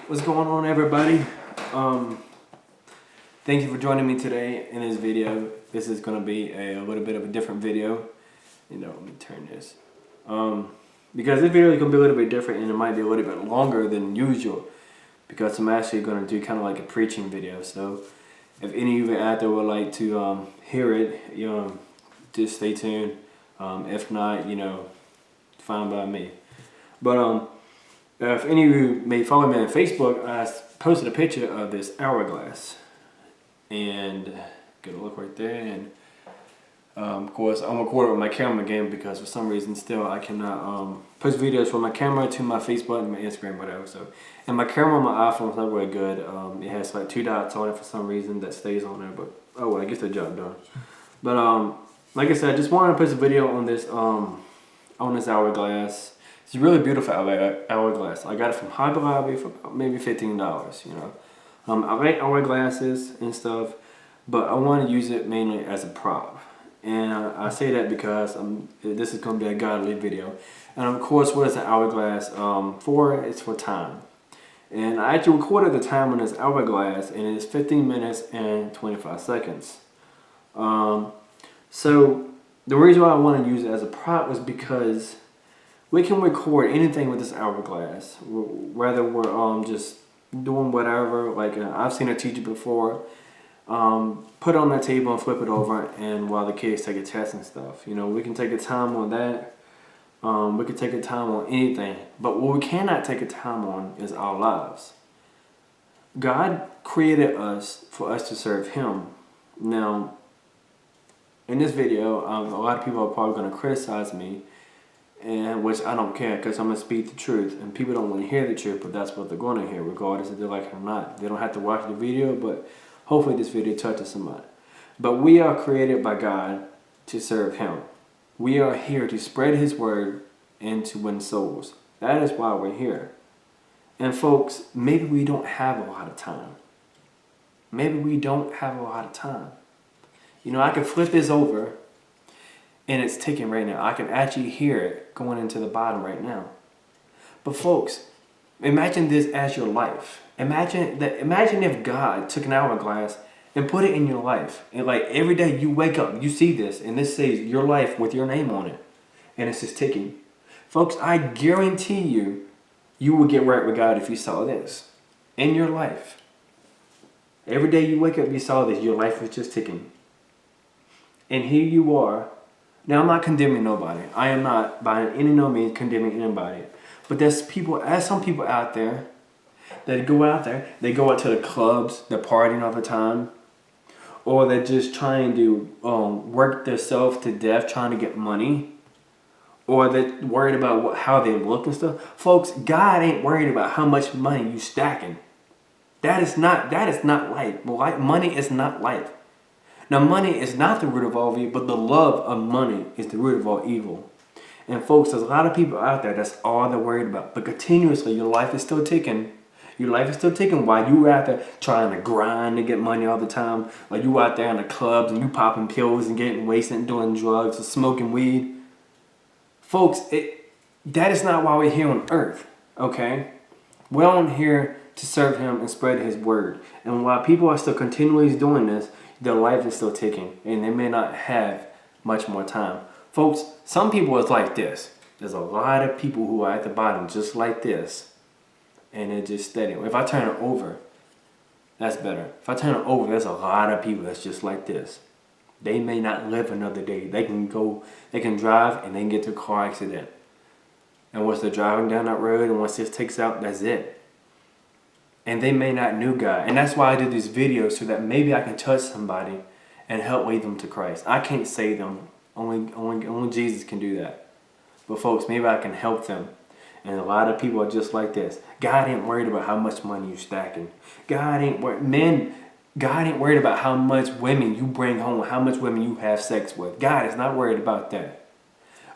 What's going on, everybody? Thank you for joining me today in this video. This is going to be a little bit of a different video. Let me turn this. Because this video is going to be a little bit different and it might be a little bit longer than usual because I'm actually going to do kind of like a preaching video. So if any of you out there would like to hear it, just stay tuned. If not, fine by me. But if any of you may follow me on Facebook, I posted a picture of this hourglass. And get a look right there. And of course, I'm recording with my camera again because for some reason still I cannot post videos from my camera to my Facebook and my Instagram, whatever. So, and my camera on my iPhone is not really good. It has like 2 dots on it for some reason that stays on there. But oh well, I guess the job done. But like I said, I just wanted to post a video on this hourglass. It's a really beautiful hourglass. I got it from Hobby Lobby for about maybe $15. I like hourglasses and stuff, but I want to use it mainly as a prop. And I say that because this is going to be a godly video. And of course, what is an hourglass for? It's for time. And I actually recorded the time on this hourglass, and it is 15 minutes and 25 seconds. So the reason why I want to use it as a prop is because we can record anything with this hourglass, whether we're just doing whatever. Like I've seen a teacher before, put it on that table and flip it over, and while the kids take a test and stuff, we can take a time on that. We can take a time on anything, but what we cannot take a time on is our lives. God created us for us to serve Him. Now, in this video, a lot of people are probably going to criticize me. And which I don't care, because I'm going to speak the truth. And people don't want to hear the truth, but that's what they're going to hear, regardless if they like it or not. They don't have to watch the video, but hopefully this video touches somebody. But we are created by God to serve Him. We are here to spread His word and to win souls. That is why we're here. And folks, maybe we don't have a lot of time. Maybe we don't have a lot of time. I can flip this over, and it's ticking right now. I can actually hear it going into the bottom right now. But folks, imagine this as your life. Imagine if God took an hourglass and put it in your life. And like every day you wake up, you see this, and this says your life with your name on it. And it's just ticking. Folks, I guarantee you would get right with God if you saw this in your life. Every day you wake up, you saw this, your life was just ticking. And here you are. Now, I'm not condemning nobody. I am not by any no means condemning anybody. But there's some people out there that go out there, they go out to the clubs, they're partying all the time, or they're just trying to work themselves to death, trying to get money, or they're worried about how they look and stuff. Folks, God ain't worried about how much money you stacking. That is not life. Money is not life. Now, money is not the root of all evil, but the love of money is the root of all evil. And folks, there's a lot of people out there, that's all they're worried about. But continuously, your life is still ticking. Your life is still ticking while you're out there trying to grind to get money all the time. Like you out there in the clubs and you popping pills and getting wasted and doing drugs or smoking weed. Folks, that is not why we're here on earth, okay? We're on here to serve Him and spread His word. And while people are still continually doing this, their life is still ticking, and they may not have much more time. Folks, some people is like this. There's a lot of people who are at the bottom just like this, and they're just steady. If I turn it over, that's better. If I turn it over, there's a lot of people that's just like this. They may not live another day. They can drive and they can get to a car accident. And once they're driving down that road, and once this takes out, that's it. And they may not know God. And that's why I did this video, so that maybe I can touch somebody and help lead them to Christ. I can't save them. Only Jesus can do that. But folks, maybe I can help them. And a lot of people are just like this. God ain't worried about how much money you're stacking. God ain't worried about how much women you bring home, how much women you have sex with. God is not worried about that.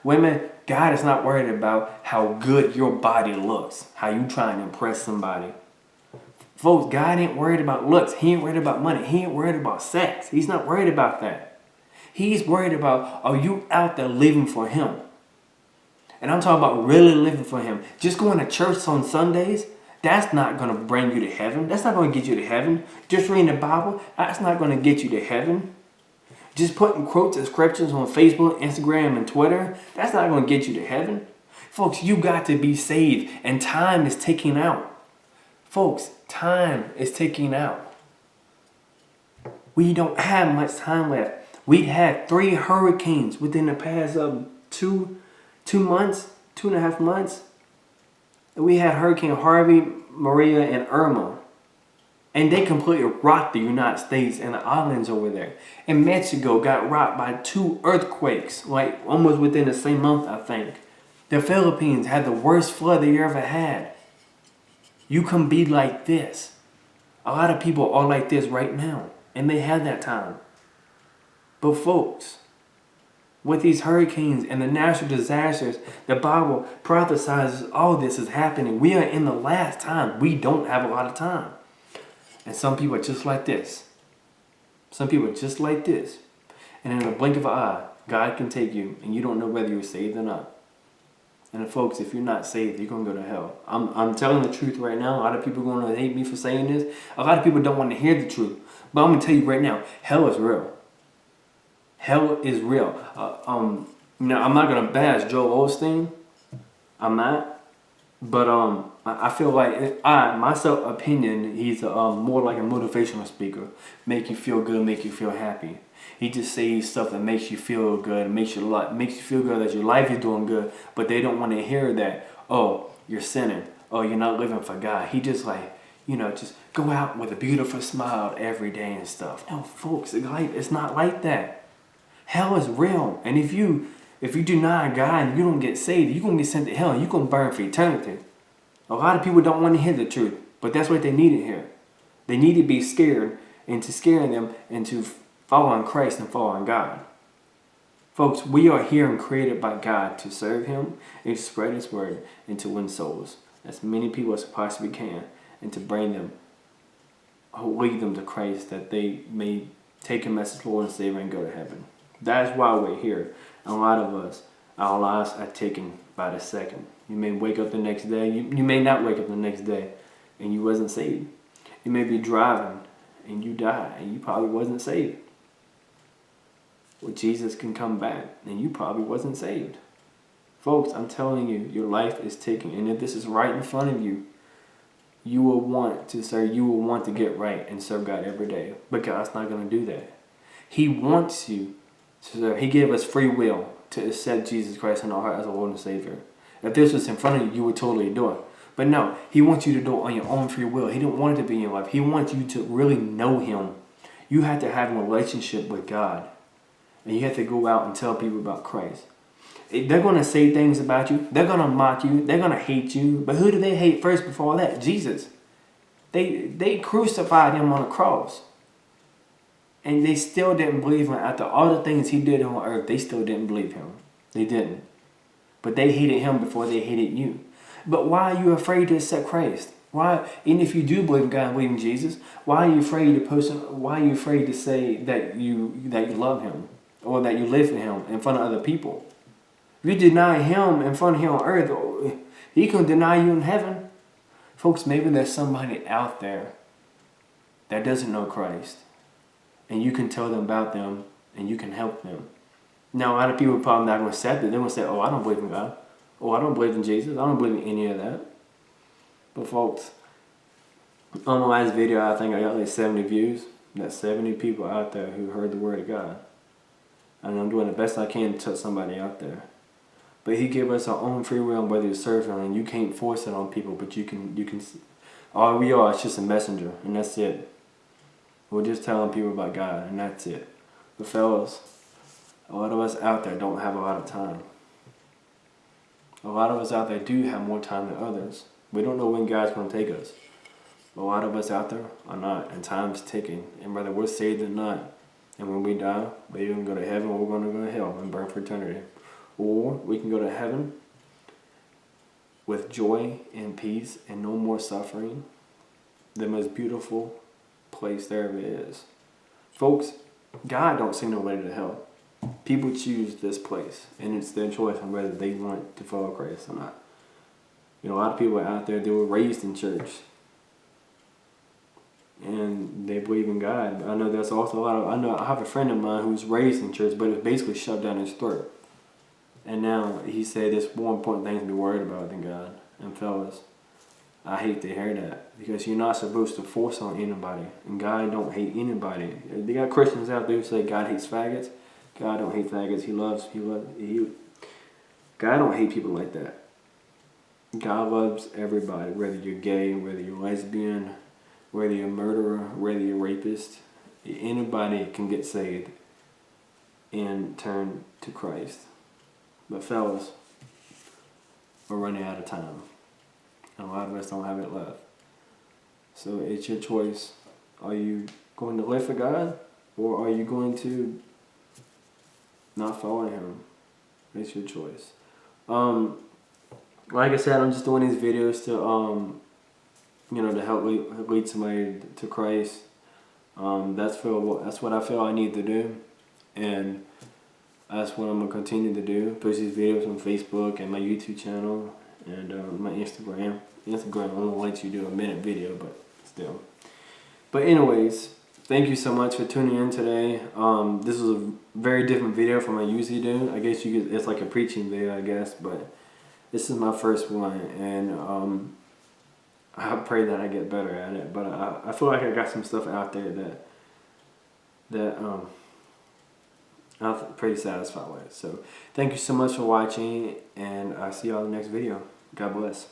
Women, God is not worried about how good your body looks, how you trying to impress somebody. Folks, God ain't worried about looks. He ain't worried about money. He ain't worried about sex. He's not worried about that. He's worried about, are you out there living for Him? And I'm talking about really living for Him. Just going to church on Sundays, That's not going to bring you to heaven. That's not going to get you to heaven. Just reading the Bible, that's not going to get you to heaven. Just putting quotes and scriptures on Facebook, Instagram, and Twitter, that's not going to get you to heaven. Folks, you got to be saved, and time is ticking out. Folks, time is ticking out. We don't have much time left. We had 3 hurricanes within the past 2 months, 2.5 months. We had Hurricane Harvey, Maria, and Irma. And they completely rocked the United States and the islands over there. And Mexico got rocked by 2 earthquakes, like almost within the same month, I think. The Philippines had the worst flood they ever had. You can be like this. A lot of people are like this right now, and they had that time. But folks, with these hurricanes and the natural disasters, the Bible prophesies all this is happening. We are in the last time. We don't have a lot of time. And some people are just like this. Some people are just like this. And in a blink of an eye, God can take you, and you don't know whether you're saved or not. And folks, if you're not saved, you're going to go to hell. I'm telling the truth right now. A lot of people are going to hate me for saying this. A lot of people don't want to hear the truth. But I'm going to tell you right now, hell is real. Hell is real. Now, I'm not going to bash Joel Osteen. I'm not. But I feel like, my self-opinion, he's more like a motivational speaker. Make you feel good, make you feel happy. He just says stuff that makes you feel good, makes you feel good that your life is doing good, but they don't want to hear that, oh, you're sinning, oh, you're not living for God. He just just go out with a beautiful smile every day and stuff. No, folks, it's not like that. Hell is real. And if you deny God and you don't get saved, you're going to get sent to hell and you're going to burn for eternity. A lot of people don't want to hear the truth, but that's what they need to hear. They need to be scared into scaring them into following Christ and following God. Folks, we are here and created by God to serve Him and to spread His word and to win souls, as many people as possibly can, and to bring them, lead them to Christ, that they may take Him as His Lord and Savior and go to heaven. That is why we're here. And a lot of us, our lives are taken by the second. You may wake up the next day. You may not wake up the next day and you wasn't saved. You may be driving and you die and you probably wasn't saved. Well, Jesus can come back and you probably wasn't saved. Folks, I'm telling you, your life is ticking. And if this is right in front of you, you will want to serve. You will want to get right and serve God every day. But God's not going to do that. He wants you to serve. He gave us free will to accept Jesus Christ in our heart as a Lord and Savior. If this was in front of you, you would totally do it. But no, He wants you to do it on your own free will. He didn't want it to be in your life. He wants you to really know Him. You have to have a relationship with God. And you have to go out and tell people about Christ. They're going to say things about you. They're going to mock you. They're going to hate you. But who do they hate first before that? Jesus. They crucified Him on the cross. And they still didn't believe Him. After all the things He did on earth, they still didn't believe Him. They didn't. But they hated Him before they hated you. But why are you afraid to accept Christ? Why, even if you do believe in God and believe in Jesus, why are you afraid to say that you love Him or that you live for Him in front of other people? If you deny Him in front of Him on earth, He can deny you in heaven. Folks, maybe there's somebody out there that doesn't know Christ, and you can tell them about them and you can help them. Now, a lot of people are probably not going to accept it. They're going to say, oh, I don't believe in God. Oh, I don't believe in Jesus. I don't believe in any of that. But folks, on my last video, I think I got like 70 views. That's 70 people out there who heard the word of God. And I'm doing the best I can to touch somebody out there. But He gave us our own free will and whether you serve Him, and you can't force it on people, but you can. All we are is just a messenger, and that's it. We're just telling people about God, and that's it. But fellas, a lot of us out there don't have a lot of time. A lot of us out there do have more time than others. We don't know when God's going to take us. But a lot of us out there are not, and time's ticking. And whether we're saved or not, and when we die, we're either going to go to heaven or we're going to go to hell and burn for eternity. Or we can go to heaven with joy and peace and no more suffering. The most beautiful place there ever is. Folks, God don't send nobody to hell. People choose this place, and it's their choice on whether they want to follow Christ or not. You know, a lot of people out there, they were raised in church. And they believe in God. But I know there's also a lot of, I have a friend of mine who was raised in church, but it was basically shoved down his throat. And now he said there's more important things to be worried about than God. And fellas, I hate to hear that, because you're not supposed to force on anybody. And God don't hate anybody. They got Christians out there who say God hates faggots. God don't hate faggots. God don't hate people like that. God loves everybody, whether you're gay, whether you're lesbian, whether you're a murderer, whether you're a rapist. Anybody can get saved and turn to Christ. But fellas, we're running out of time. And a lot of us don't have it left. So it's your choice. Are you going to live for God, or are you going to not follow Him? It's your choice. Like I said, I'm just doing these videos to to help lead somebody to Christ. That's what I feel I need to do, and that's what I'm gonna continue to do. Post these videos on Facebook and my YouTube channel and my Instagram. Instagram only lets you do a minute video, but still. But anyways, thank you so much for tuning in today. This is a very different video from I usually do. I guess it's like a preaching video, I guess, but this is my first one, and I pray that I get better at it. But I feel like I got some stuff out there that I'm pretty satisfied with. So thank you so much for watching, and I'll see y'all in the next video. God bless.